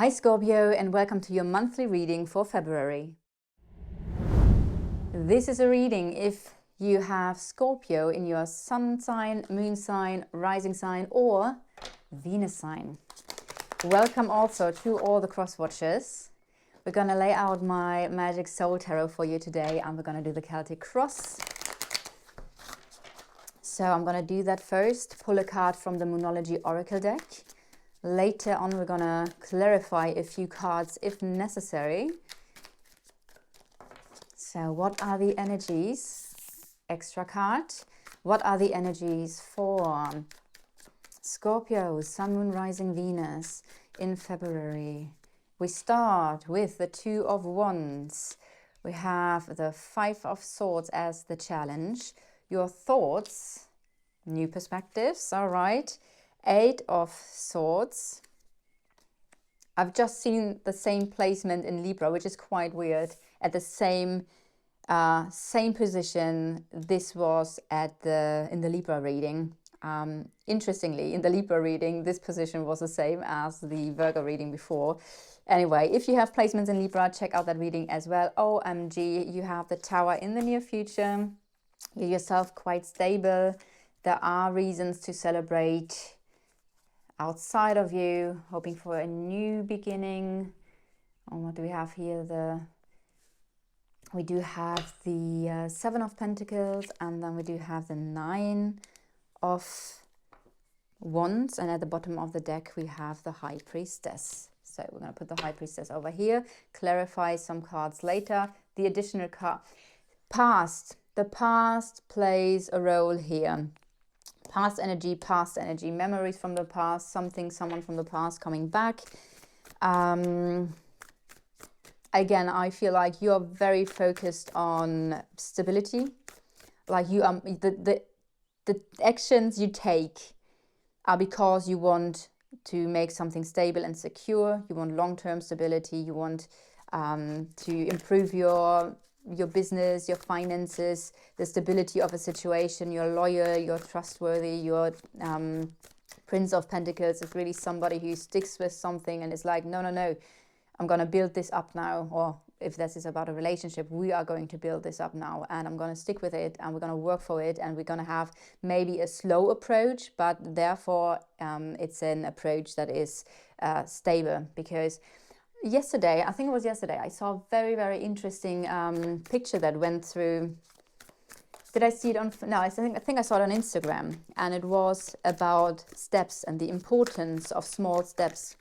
Hi Scorpio, and welcome to your monthly reading for February. This is a reading if you have Scorpio in your sun sign, moon sign, rising sign or Venus sign. Welcome also to all the cross watchers. We're going to lay out my Magic Soul Tarot for you today, and we're going to do the Celtic Cross. So I'm going to do that first, pull a card from the Moonology Oracle deck. Later on, we're going to clarify a few cards if necessary. So what are the energies? Extra card. What are the energies for Scorpio, Sun, Moon, Rising, Venus in February? We start with the Two of Wands. We have the Five of Swords as the challenge. Your thoughts, new perspectives, all right. Eight of Swords. I've just seen the same placement in Libra, which is quite weird. At the same position, this was in the Libra reading. Interestingly, in the Libra reading, this position was the same as the Virgo reading before. Anyway, if you have placements in Libra, check out that reading as well. OMG, you have the Tower in the near future. You're yourself quite stable. There are reasons to celebrate outside of you, hoping for a new beginning. And what do we have here? We do have the Seven of Pentacles, and then we do have the Nine of Wands, and at the bottom of the deck we have the High Priestess. So we're going to put the High Priestess over here, clarify some cards later. The additional card, the past plays a role here. Past energy, memories from the past, someone from the past coming back. Again, I feel like you're very focused on stability. Like you the actions you take are because you want to make something stable and secure. You want long-term stability. You want to improve your business, your finances, the stability of a situation. You're loyal, you're trustworthy, you're Prince of Pentacles is really somebody who sticks with something and is like, no, I'm going to build this up now. Or if this is about a relationship, we are going to build this up now, and I'm going to stick with it, and we're going to work for it, and we're going to have maybe a slow approach, but therefore it's an approach that is stable. Because yesterday, I think it was yesterday, I saw a very, very interesting picture that went through. Did I see it on? No, I think I saw it on Instagram, and it was about steps and the importance of small steps.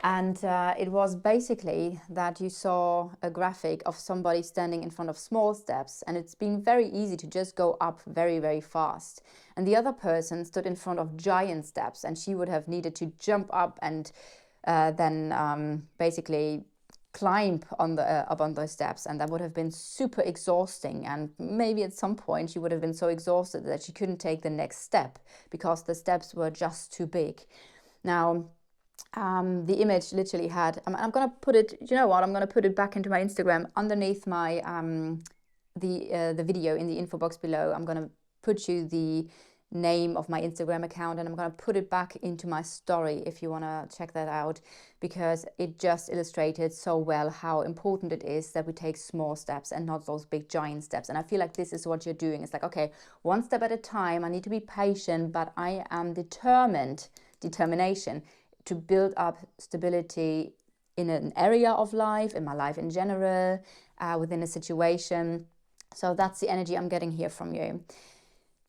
And it was basically that you saw a graphic of somebody standing in front of small steps, and it's been very easy to just go up very, very fast. And the other person stood in front of giant steps, and she would have needed to jump up and then basically climb up on those steps, and that would have been super exhausting. And maybe at some point she would have been so exhausted that she couldn't take the next step because the steps were just too big. Now, the image literally had, I'm going to put it, you know what, I'm going to put it back into my Instagram underneath my the video in the info box below. I'm going to put you the name of my Instagram account, and I'm going to put it back into my story if you want to check that out, because it just illustrated so well how important it is that we take small steps and not those big giant steps. And I feel like this is what you're doing. It's like, okay, one step at a time. I need to be patient, but I am determination to build up stability in an area of life, in my life in general, within a situation. So that's the energy I'm getting here from you.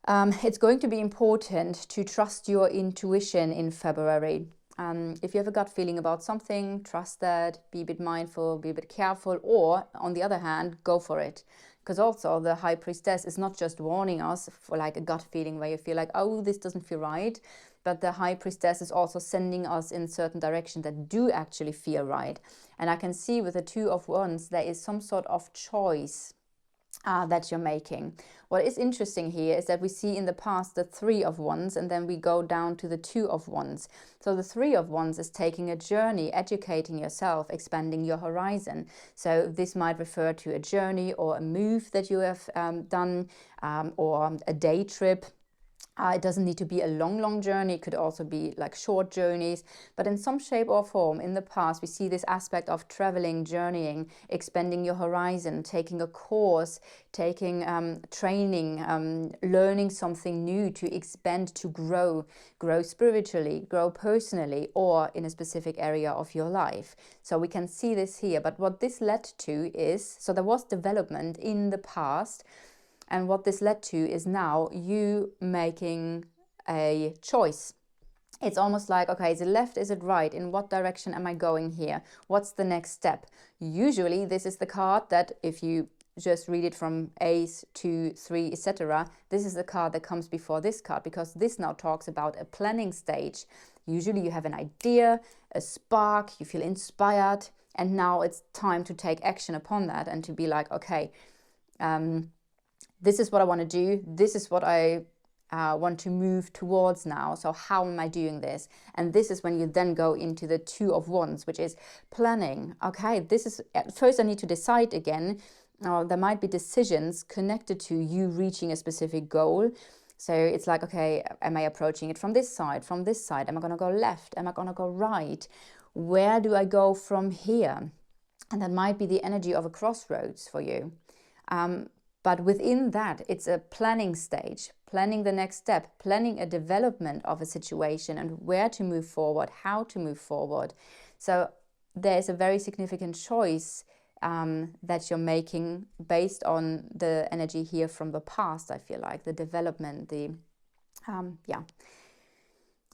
It's going to be important to trust your intuition in February. If you have a gut feeling about something, trust that, be a bit mindful, be a bit careful, or on the other hand, go for it. Because also the High Priestess is not just warning us for like a gut feeling where you feel like, oh, this doesn't feel right. But the High Priestess is also sending us in certain directions that do actually feel right. And I can see with the Two of Wands, there is some sort of choice that you're making. What is interesting here is that we see in the past the Three of Wands, and then we go down to the Two of Wands. So the Three of Wands is taking a journey, educating yourself, expanding your horizon. So this might refer to a journey or a move that you have done, or a day trip. It doesn't need to be a long journey. It could also be like short journeys. But in some shape or form, in the past, we see this aspect of traveling, journeying, expanding your horizon, taking a course, taking training, learning something new to expand, to grow spiritually, grow personally, or in a specific area of your life. So we can see this here. But what this led to is, so there was development in the past. And what this led to is now you making a choice. It's almost like, okay, is it left, is it right? In what direction am I going here? What's the next step? Usually this is the card that, if you just read it from Ace, 2, 3, etc., this is the card that comes before this card, because this now talks about a planning stage. Usually you have an idea, a spark, you feel inspired, and now it's time to take action upon that and to be like, okay, this is what I want to do. This is what I want to move towards now. So how am I doing this? And this is when you then go into the 2 of Wands, which is planning. Okay, this is, at first I need to decide again. There might be decisions connected to you reaching a specific goal. So it's like, okay, am I approaching it from this side, from this side? Am I going to go left? Am I going to go right? Where do I go from here? And that might be the energy of a crossroads for you. But within that, it's a planning stage, planning the next step, planning a development of a situation and where to move forward, how to move forward. So there's a very significant choice that you're making based on the energy here from the past, I feel like, the development,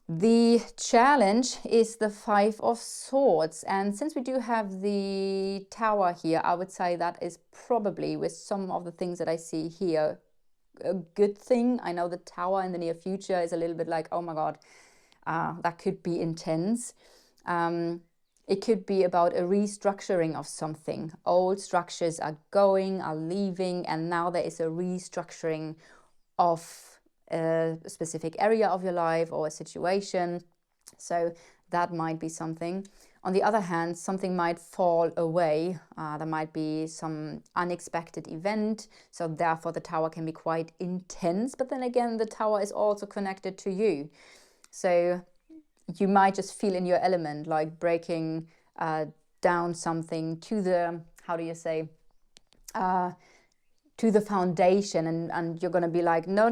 The challenge is the 5 of Swords. And since we do have the Tower here, I would say that is probably, with some of the things that I see here, a good thing. I know the Tower in the near future is a little bit like, oh my God, that could be intense. It could be about a restructuring of something. Old structures are leaving, and now there is a restructuring of a specific area of your life or a situation. So that might be something. On the other hand, something might fall away. There might be some unexpected event. So therefore the Tower can be quite intense. But then again, the Tower is also connected to you. So you might just feel in your element, like breaking down something to the, how do you say, to the foundation, and you're going to be like, no,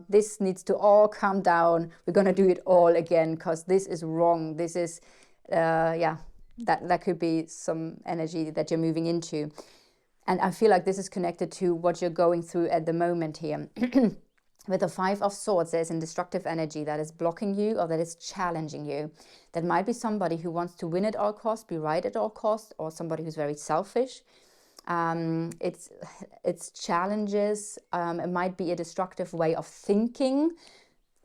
this needs to all come down. We're going to do it all again because this is wrong. This is, that could be some energy that you're moving into. And I feel like this is connected to what you're going through at the moment here. With the 5 of Swords, there's a destructive energy that is blocking you or that is challenging you. That might be somebody who wants to win at all costs, be right at all costs, or somebody who's very selfish. It's challenges. It might be a destructive way of thinking.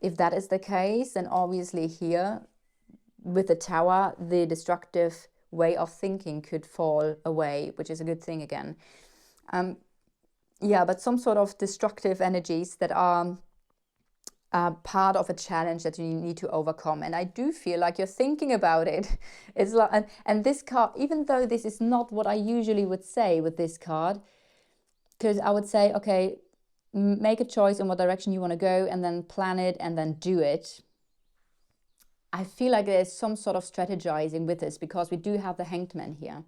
If that is the case, then obviously here with the Tower, the destructive way of thinking could fall away, which is a good thing again. But some sort of destructive energies that are part of a challenge that you need to overcome. And I do feel like you're thinking about it. It's like, and this card, even though this is not what I usually would say with this card, because I would say, okay, make a choice in what direction you want to go and then plan it and then do it. I feel like there's some sort of strategizing with this, because we do have the Hanged Man here.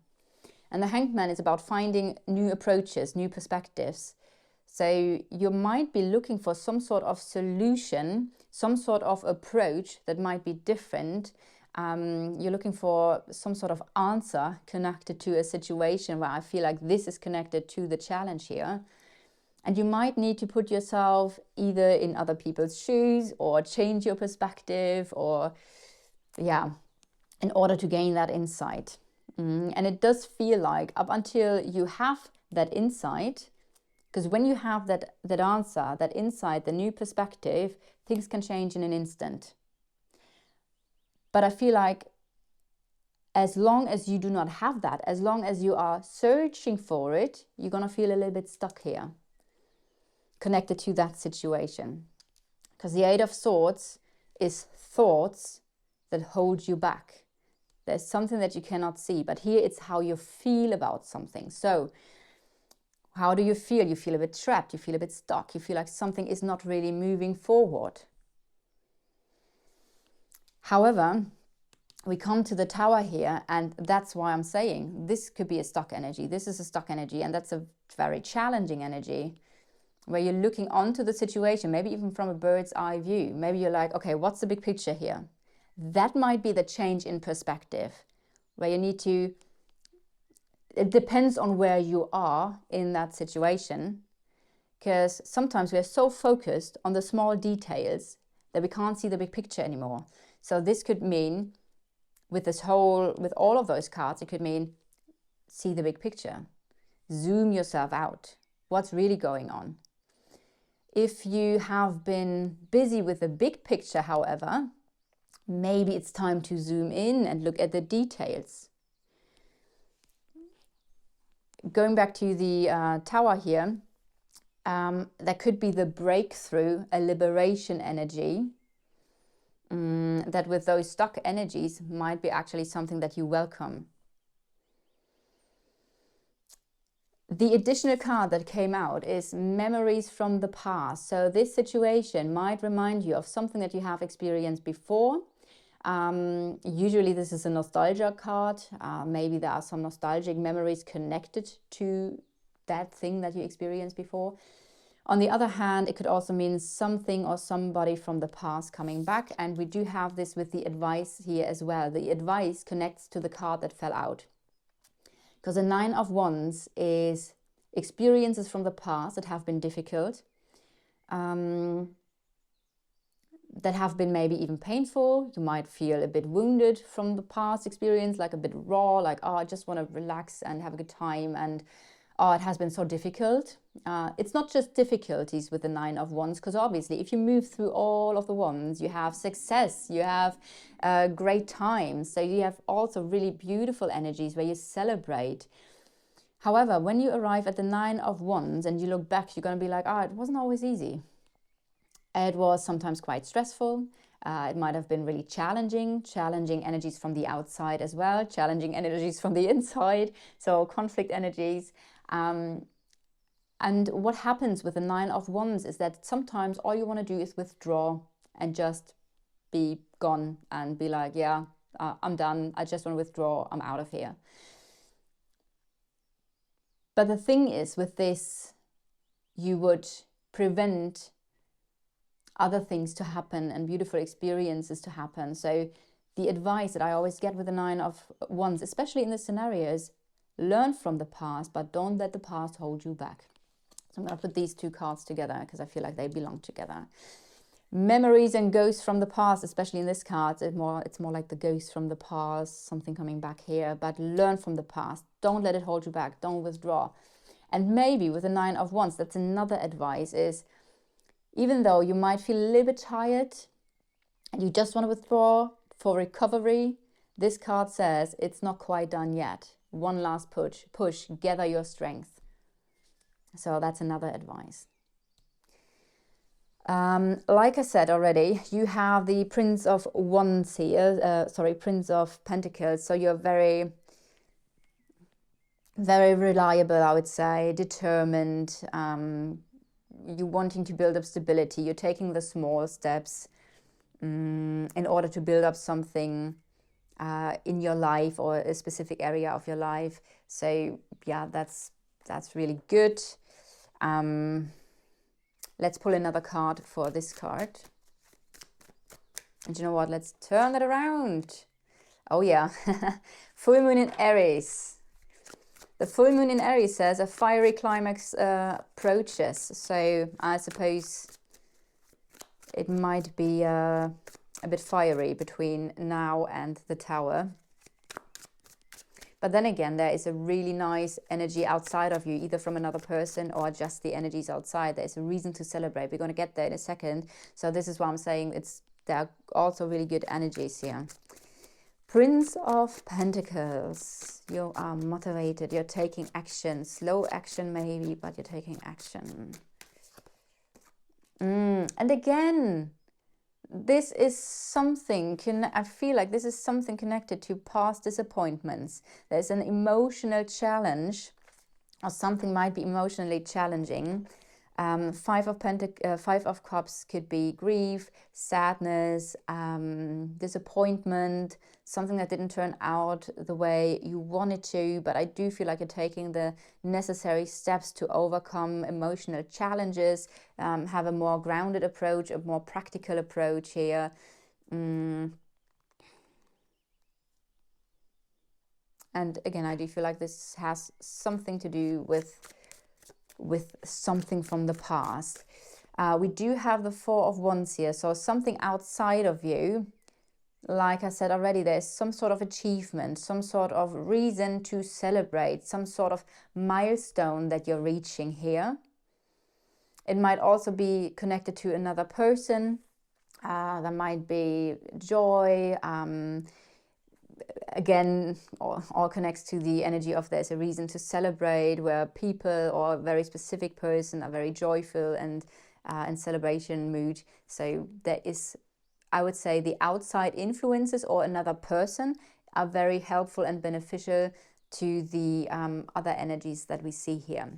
And the Hanged Man is about finding new approaches, new perspectives. So you might be looking for some sort of solution, some sort of approach that might be different. You're looking for some sort of answer connected to a situation where I feel like this is connected to the challenge here. And you might need to put yourself either in other people's shoes or change your perspective, or in order to gain that insight. And it does feel like up until you have that insight, because when you have that answer, that insight, the new perspective, things can change in an instant. But I feel like as long as you do not have that, as long as you are searching for it, you're going to feel a little bit stuck here, connected to that situation. Because the 8 of Swords is thoughts that hold you back. There's something that you cannot see, but here it's how you feel about something. So How do you feel? You feel a bit trapped, you feel a bit stuck, you feel like something is not really moving forward. However, we come to the Tower here, and that's why I'm saying this could be a stuck energy. This is a stuck energy, and that's a very challenging energy, where you're looking onto the situation, maybe even from a bird's eye view. Maybe you're like, okay, what's the big picture here? That might be the change in perspective, where you need to, it depends on where you are in that situation, because sometimes we are so focused on the small details that we can't see the big picture anymore. So this could mean, with all of those cards, it could mean see the big picture, zoom yourself out. What's really going on? If you have been busy with the big picture, however, maybe it's time to zoom in and look at the details. Going back to the Tower here, that could be the breakthrough, a liberation energy. That with those stuck energies might be actually something that you welcome. The additional card that came out is memories from the past. So this situation might remind you of something that you have experienced before. Usually this is a nostalgia card. Maybe there are some nostalgic memories connected to that thing that you experienced before. On the other hand, it could also mean something or somebody from the past coming back. And we do have this with the advice here as well. The advice connects to the card that fell out. Because the 9 of Wands is experiences from the past that have been difficult, that have been maybe even painful. You might feel a bit wounded from the past experience, like a bit raw, like, oh, I just want to relax and have a good time, and oh, it has been so difficult. It's not just difficulties with the 9 of Wands, because obviously if you move through all of the wands, you have success, you have great times. So you have also really beautiful energies where you celebrate. However, when you arrive at the 9 of Wands and you look back, you're going to be like, oh, it wasn't always easy. It was sometimes quite stressful. It might have been really challenging energies from the outside as well, challenging energies from the inside, so conflict energies. And what happens with the 9 of Wands is that sometimes all you want to do is withdraw and just be gone and be like, yeah, I'm done. I just want to withdraw. I'm out of here. But the thing is, with this, you would prevent other things to happen and beautiful experiences to happen. So the advice that I always get with the 9 of Wands, especially in this scenario, is learn from the past, but don't let the past hold you back. So I'm going to put these two cards together because I feel like they belong together. Memories and ghosts from the past, especially in this card, it's more like the ghosts from the past, something coming back here. But learn from the past. Don't let it hold you back. Don't withdraw. And maybe with the 9 of Wands, that's another advice, is even though you might feel a little bit tired and you just want to withdraw for recovery, this card says it's not quite done yet. One last push, gather your strength. So that's another advice. Like I said already, you have the Prince of Wands here, Prince of Pentacles. So you're very, very reliable, I would say, determined. You're wanting to build up stability. You're taking the small steps in order to build up something in your life or a specific area of your life. So yeah, that's really good. Let's pull another card for this card. And you know what? Let's turn that around. Oh yeah, full moon in Aries. The full moon in Aries says a fiery climax approaches. So I suppose it might be a bit fiery between now and the Tower. But then again, there is a really nice energy outside of you, either from another person or just the energies outside. There's a reason to celebrate. We're going to get there in a second. So this is why I'm saying there are also really good energies here. Prince of Pentacles. You are motivated. You're taking action. Slow action maybe, but you're taking action. And again, this is something, I feel like this is something connected to past disappointments. There's an emotional challenge or something might be emotionally challenging. Five of Cups could be grief, sadness, disappointment, something that didn't turn out the way you wanted to, but I do feel like you're taking the necessary steps to overcome emotional challenges, have a more grounded approach, a more practical approach here. And again, I do feel like this has something to do with something from the past. We do have the Four of Wands here, so something outside of you. Like I said already, there's some sort of achievement, some sort of reason to celebrate, some sort of milestone that you're reaching here. It might also be connected to another person. There might be joy. Again, all connects to the energy of there's a reason to celebrate, where people or a very specific person are very joyful and in celebration mood. So there is, I would say, the outside influences or another person are very helpful and beneficial to the other energies that we see here.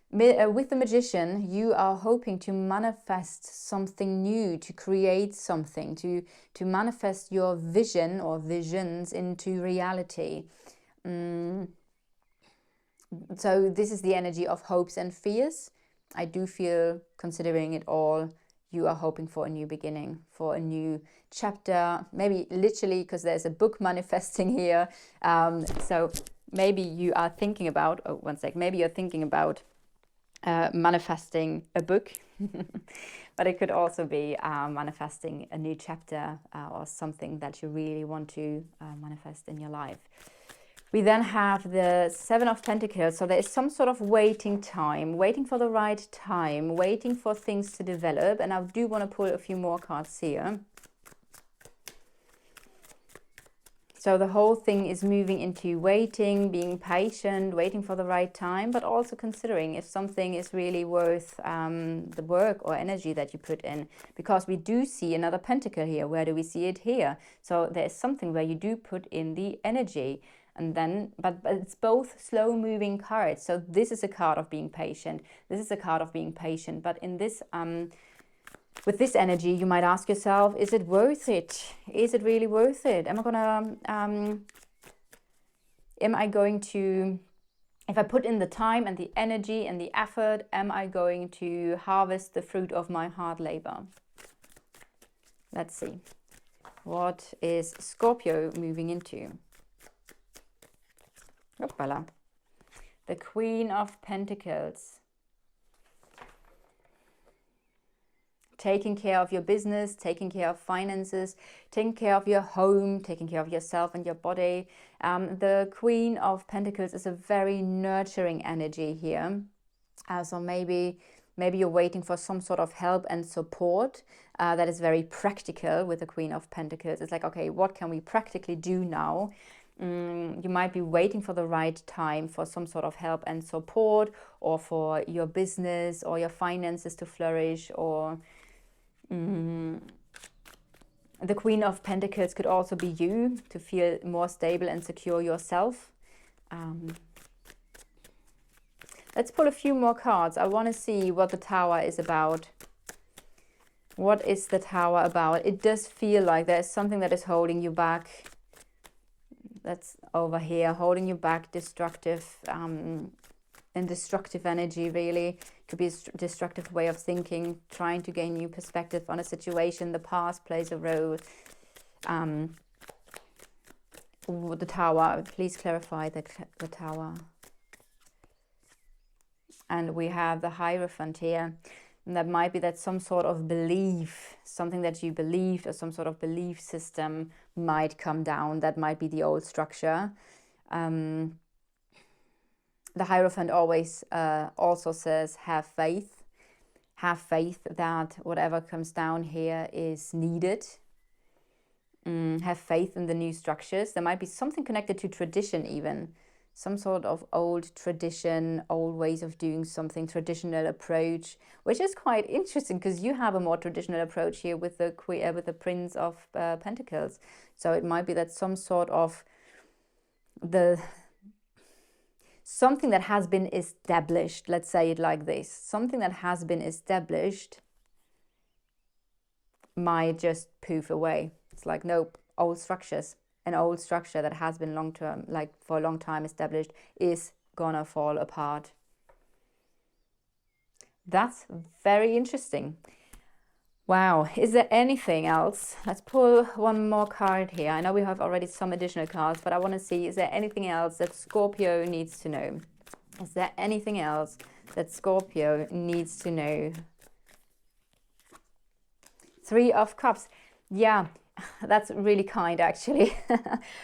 With the Magician, you are hoping to manifest something new, to create something, to manifest your vision or visions into reality. So this is the energy of hopes and fears. I do feel, considering it all, you are hoping for a new beginning, for a new chapter, maybe literally, because there's a book manifesting here. So maybe you are thinking about, maybe you're thinking about manifesting a book, but it could also be manifesting a new chapter or something that you really want to manifest in your life. We then have the Seven of Pentacles, so there is some sort of waiting time, waiting for the right time, waiting for things to develop, and I do want to pull a few more cards here. So the whole thing is moving into waiting, being patient, waiting for the right time, but also considering if something is really worth the work or energy that you put in. Because we do see another pentacle here. Where do we see it? Here. So there is something where you do put in the energy. And then, but it's both slow moving cards. So this is a card of being patient. This is a card of being patient. But in this with this energy, you might ask yourself, is it worth it? Is it really worth it? Am I going to, if I put in the time and the energy and the effort, am I going to harvest the fruit of my hard labor? Let's see. What is Scorpio moving into? Hoppala. The Queen of Pentacles. Taking care of your business, taking care of finances, taking care of your home, taking care of yourself and your body. The Queen of Pentacles is a very nurturing energy here. So maybe you're waiting for some sort of help and support that is very practical with the Queen of Pentacles. It's like, okay, what can we practically do now? You might be waiting for the right time for some sort of help and support, or for your business or your finances to flourish, or the Queen of Pentacles could also be you, to feel more stable and secure yourself. Let's pull a few more cards. I want to see what the Tower is about. What is the Tower about? It does feel like there's something that is holding you back. That's over here, holding you back, destructive and destructive energy, really. Could be a destructive way of thinking, trying to gain new perspective on a situation. The past plays a role. The Tower, please clarify the Tower. And we have the Hierophant here. And that might be that some sort of belief, something that you believed, or some sort of belief system might come down. That might be the old structure. The Hierophant always also says, have faith. Have faith that whatever comes down here is needed. Have faith in the new structures. There might be something connected to tradition even. Some sort of old tradition, old ways of doing something, traditional approach, which is quite interesting because you have a more traditional approach here with the Prince of Pentacles. So it might be that some sort of something that has been established, let's say it like this, something that has been established might just poof away. It's like, nope, old structures, an old structure that has been long-term, like for a long time established, is gonna fall apart. That's very interesting. Wow, is there anything else? Let's pull one more card here. I know we have already some additional cards, but I want to see, is there anything else that Scorpio needs to know? Is there anything else that Scorpio needs to know? Three of Cups. Yeah, that's really kind actually,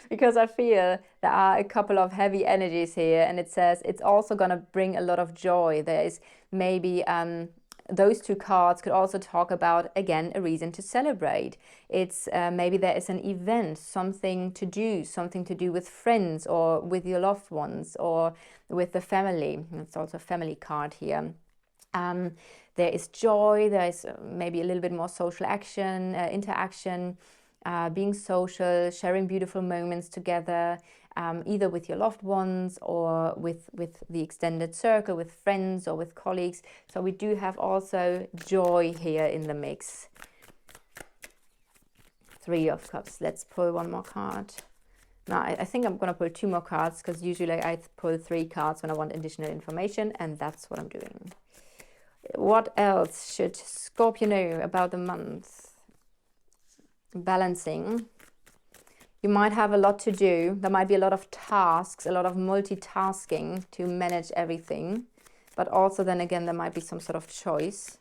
because I feel there are a couple of heavy energies here, and it says it's also going to bring a lot of joy. There is maybe those two cards could also talk about, again, a reason to celebrate. It's maybe there is an event, something to do with friends or with your loved ones or with the family. It's also a family card here. There is joy, there is maybe a little bit more social action, interaction, being social, sharing beautiful moments together, either with your loved ones or with the extended circle, with friends or with colleagues. So we do have also joy here in the mix. Three of Cups. Let's pull one more card. Now, I think I'm going to pull two more cards, because usually I pull three cards when I want additional information, and that's what I'm doing. What else should Scorpio know about the month? Balancing. You might have a lot to do. There might be a lot of tasks, a lot of multitasking to manage everything. But also then again, there might be some sort of choice.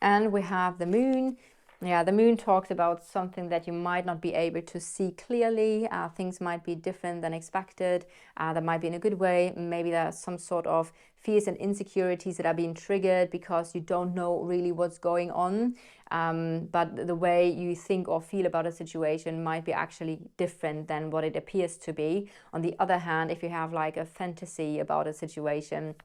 And we have the moon. Yeah, the moon talks about something that you might not be able to see clearly. Things might be different than expected. That might be in a good way. Maybe there's some sort of fears and insecurities that are being triggered because you don't know really what's going on. But the way you think or feel about a situation might be actually different than what it appears to be. On the other hand, if you have like a fantasy about a situation,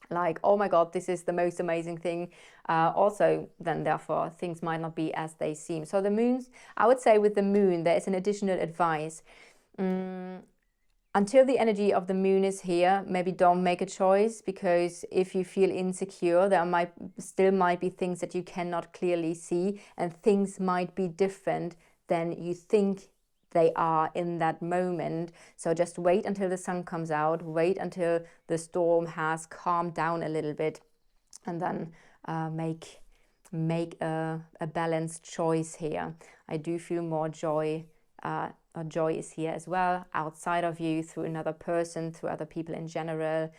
like, oh my God, this is the most amazing thing. Also, then therefore, things might not be as they seem. So the moons, I would say with the moon, there is an additional advice. Until the energy of the moon is here, maybe don't make a choice, because if you feel insecure, there still might be things that you cannot clearly see, and things might be different than you think they are in that moment. So just wait until the sun comes out, wait until the storm has calmed down a little bit, and then make a balanced choice here. I do feel more joy. Joy is here as well, outside of you, through another person, through other people in general,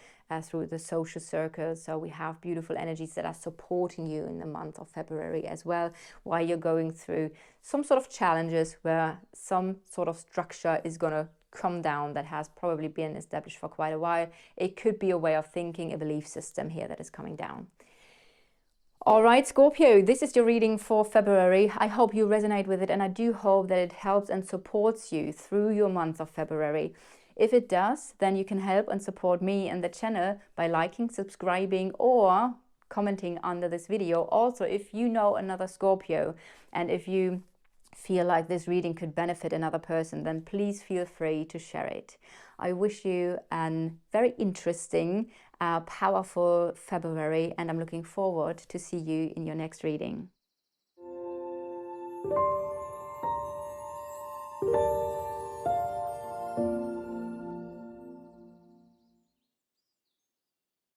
through the social circles. So we have beautiful energies that are supporting you in the month of February as well, while you're going through some sort of challenges where some sort of structure is going to come down that has probably been established for quite a while. It could be a way of thinking, a belief system here that is coming down. All right, Scorpio, this is your reading for February. I hope you resonate with it, and I do hope that it helps and supports you through your month of February. If it does, then you can help and support me and the channel by liking, subscribing, or commenting under this video. Also, if you know another Scorpio, and if you feel like this reading could benefit another person, then please feel free to share it. I wish you a very interesting, powerful February, and I'm looking forward to see you in your next reading.